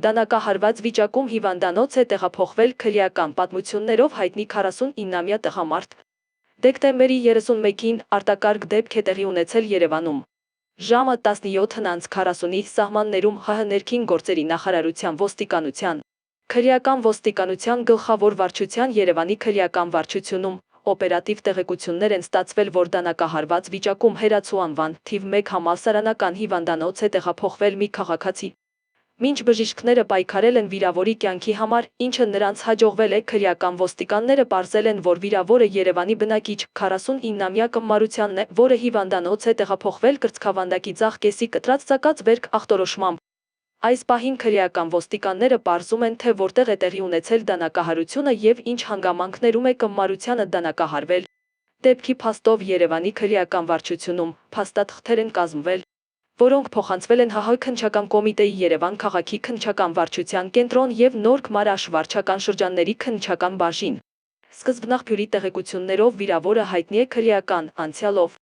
Դանակահարված վիճակում հիվանդանոց է տեղափոխվել քրեական պատմություններով հայտնի 49-ամյա տղամարդ։ Դեկտեմբերի 31-ին արտակարգ դեպք է տեղի ունեցել Երևանում։ Ժամը 17:40-ի սահմաններում ՀՀ ներքին գործերի նախարարության ոստիկանության, քրեական ոստիկանության գլխավոր վարչության Երևանի քրեական վարչությունում օպերատիվ տեղեկություններ են ստացվել, որ դանակահարված վիճակում հերացու անվան թիվ 1 համալսարանական հիվանդանոց է տեղափոխվել մի քաղաքացի։ Մինչ բժիշկները պայքարել են վիրավորի կյանքի համար, ինչը նրանց հաջողվել է, քրեական ոստիկանները պարզել են, որ վիրավորը Երևանի բնակիչ 49-ամյա Կմարությանն է, որը հիվանդանոց է տեղափոխվել կրծքավանդակի ձախ կեսի կտրած ծակած բերք ախտորոշմամբ։ Այս պահին քրեական ոստիկանները պարզում են, թե որտեղ է տեղի ունեցել դանակահարությունը եւ ինչ հանգամանքներում է Կմարությանը դանակահարվել։ Դեպքի փաստով Երևանի քրեական վարչությունում փաստաթղթեր են կազմվել, որոնք փոխանցվել են ՀՀ քննչական կոմիտեի Երևան քաղաքի քննչական վարչության կենտրոն եւ Նոր Քմար վարչական շրջանների քննչական բաժին։ Սկզբնաղբյուրի տեղեկություններով վիրավորը հայտնի է քրեական անցյալով։